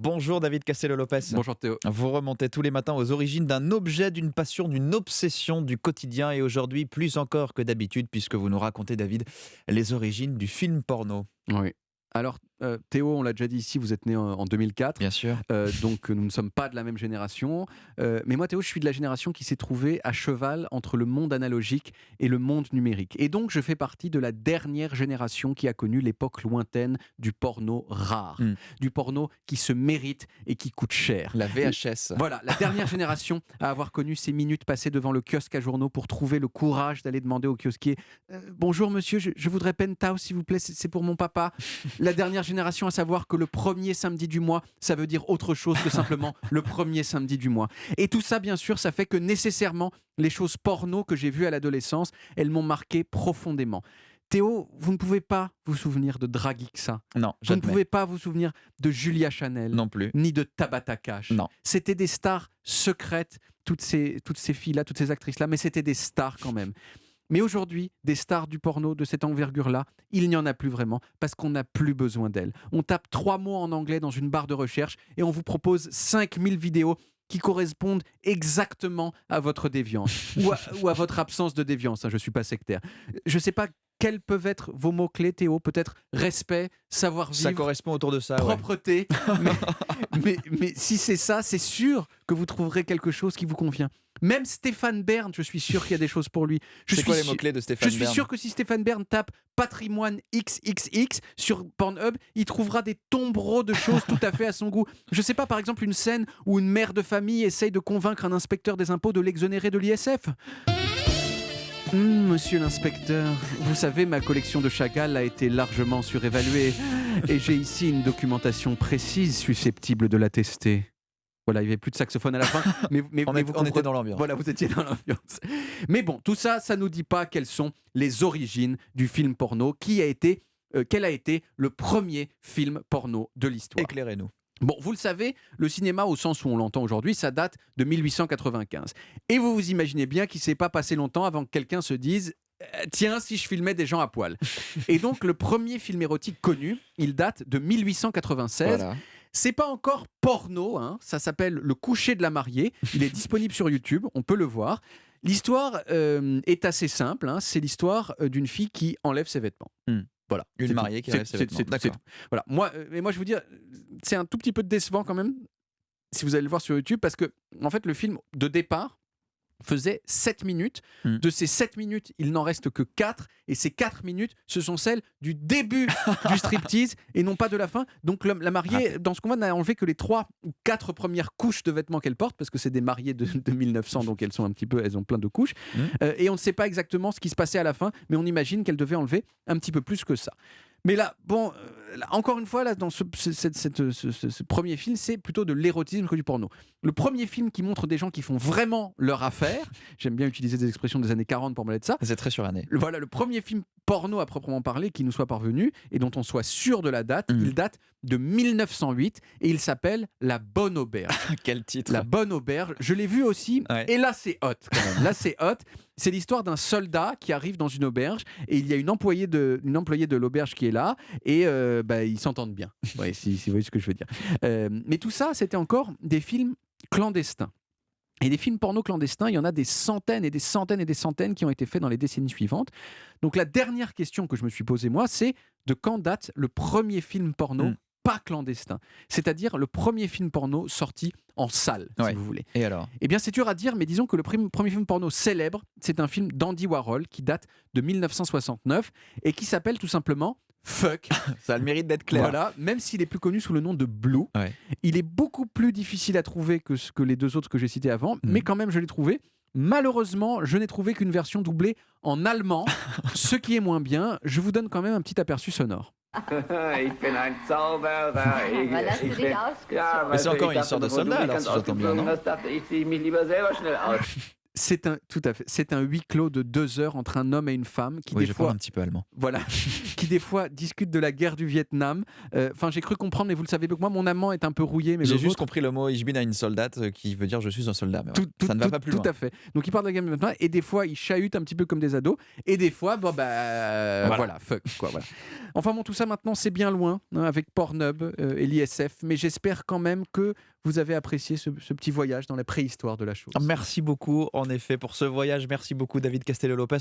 Bonjour David Castello-Lopez. Bonjour Théo. Vous remontez tous les matins aux origines d'un objet, d'une passion, d'une obsession du quotidien et aujourd'hui plus encore que d'habitude puisque vous nous racontez David les origines du film porno. Oui. Alors Théo, on l'a déjà dit ici, vous êtes né en 2004. Bien sûr. Donc nous ne sommes pas de la même génération. Mais moi Théo, je suis de la génération qui s'est trouvée à cheval entre le monde analogique et le monde numérique. Et donc je fais partie de la dernière génération qui a connu l'époque lointaine du porno rare. Du porno qui se mérite et qui coûte cher. La VHS. Voilà, la dernière génération à avoir connu ces minutes passées devant le kiosque à journaux pour trouver le courage d'aller demander au kiosquier bonjour monsieur, je voudrais Penthouse s'il vous plaît, c'est pour mon papa. La dernière génération à savoir que le premier samedi du mois, ça veut dire autre chose que simplement le premier samedi du mois. Et tout ça, bien sûr, ça fait que nécessairement, les choses porno que j'ai vues à l'adolescence, elles m'ont marqué profondément. Théo, vous ne pouvez pas vous souvenir de Dragixa. Non, Vous ne jamais. pouvez pas vous souvenir de Julia Chanel. Non plus. Ni de Tabata Cash. Non. C'était des stars secrètes, toutes ces filles-là, toutes ces actrices-là, mais c'était des stars quand même. Mais aujourd'hui, des stars du porno de cette envergure-là, il n'y en a plus vraiment parce qu'on n'a plus besoin d'elles. On tape 3 mots en anglais dans une barre de recherche et on vous propose 5000 vidéos qui correspondent exactement à votre déviance ou à votre absence de déviance. Je ne suis pas sectaire. Je ne sais pas quels peuvent être vos mots-clés, Théo. Peut-être respect, savoir-vivre, Ça correspond autour de ça. Ouais. propreté. Mais si c'est ça, c'est sûr que vous trouverez quelque chose qui vous convient. Même Stéphane Bern, je suis sûr qu'il y a des choses pour lui. C'est quoi les mots-clés de Stéphane Je suis Bern sûr que si Stéphane Bern tape patrimoine XXX sur Pornhub, il trouvera des tombereaux de choses tout à fait à son goût. Je sais pas, par exemple, une scène où une mère de famille essaye de convaincre un inspecteur des impôts de l'exonérer de l'ISF. Monsieur l'inspecteur, vous savez, ma collection de Chagall a été largement surévaluée et j'ai ici une documentation précise susceptible de l'attester. Voilà, il n'y avait plus de saxophone à la fin, mais On était dans l'ambiance. Voilà, vous étiez dans l'ambiance. Mais bon, tout ça, ça ne nous dit pas quelles sont les origines du film porno, quel a été le premier film porno de l'histoire. Éclairez-nous. Bon, vous le savez, le cinéma, au sens où on l'entend aujourd'hui, ça date de 1895. Et vous vous imaginez bien qu'il ne s'est pas passé longtemps avant que quelqu'un se dise tiens, si je filmais des gens à poil. Et donc, le premier film érotique connu, il date de 1896. Voilà. C'est pas encore porno, hein. Ça s'appelle Le coucher de la mariée. Il est disponible sur YouTube, on peut le voir. L'histoire est assez simple, hein. C'est l'histoire d'une fille qui enlève ses vêtements. Voilà. Une mariée qui enlève ses vêtements. D'accord. Voilà. Moi, je veux dire, c'est un tout petit peu décevant quand même, si vous allez le voir sur YouTube, parce que, en fait, le film, de départ, faisait 7 minutes. De ces 7 minutes, il n'en reste que 4. Et ces 4 minutes, ce sont celles du début du striptease et non pas de la fin. Donc la mariée, dans ce qu'on voit, n'a enlevé que les 3 ou 4 premières couches de vêtements qu'elle porte, parce que c'est des mariées de 1900, donc elles ont plein de couches. Et on ne sait pas exactement ce qui se passait à la fin, mais on imagine qu'elle devait enlever un petit peu plus que ça. Mais là, bon, encore une fois, là, dans ce premier film, c'est plutôt de l'érotisme que du porno. Le premier film qui montre des gens qui font vraiment leur affaire, j'aime bien utiliser des expressions des années 40 pour parler de ça. C'est très suranné. Voilà, le premier film porno à proprement parler qui nous soit parvenu et dont on soit sûr de la date, il date de 1908 et il s'appelle La Bonne Auberge. Quel titre. La Bonne Auberge, je l'ai vu aussi, et là c'est hot quand même. Là c'est hot. C'est l'histoire d'un soldat qui arrive dans une auberge et il y a une employée de l'auberge qui est là et ils s'entendent bien. Ouais, si vous voyez ce que je veux dire. Mais tout ça, c'était encore des films clandestins. Et des films porno clandestins, il y en a des centaines et des centaines et des centaines qui ont été faits dans les décennies suivantes. Donc la dernière question que je me suis posée, moi, c'est de quand date le premier film porno pas clandestin, c'est-à-dire le premier film porno sorti en salle, si vous voulez. Et alors ? Eh bien, c'est dur à dire, mais disons que le premier film porno célèbre, c'est un film d'Andy Warhol qui date de 1969 et qui s'appelle tout simplement Fuck. Ça a le mérite d'être clair. Voilà, même s'il est plus connu sous le nom de Blue, il est beaucoup plus difficile à trouver que les deux autres que j'ai cités avant, mais quand même, je l'ai trouvé. Malheureusement, je n'ai trouvé qu'une version doublée en allemand, ce qui est moins bien. Je vous donne quand même un petit aperçu sonore. Ich bin ein Zauberer. Hast du dich ausgezogen? Mais c'est encore une histoire de soldat, alors, si j'entends bien, non ? Das dachte ich, ziehe mich lieber selber schnell aus. Tout à fait. C'est un huis clos de 2 heures entre un homme et une femme qui Oui, des je fois, parle un petit peu allemand. voilà, qui des fois discutent de la guerre du Vietnam. Enfin, j'ai cru comprendre, mais vous le savez mieux que moi, mon allemand est un peu rouillé, mais J'ai le juste vôtre, compris le mot Ich bin ein Soldat qui veut dire je suis un soldat. Mais voilà, ça ne va pas plus loin. tout à fait. Donc ils parlent de la guerre du Vietnam et des fois ils chahutent un petit peu comme des ados et des fois, voilà, fuck quoi. Voilà. Enfin bon, tout ça maintenant c'est bien loin hein, avec Pornhub et l'ISF, mais j'espère quand même que vous avez apprécié ce petit voyage dans la préhistoire de la chose. Merci beaucoup, en effet, pour ce voyage. Merci beaucoup, David Castello-Lopez.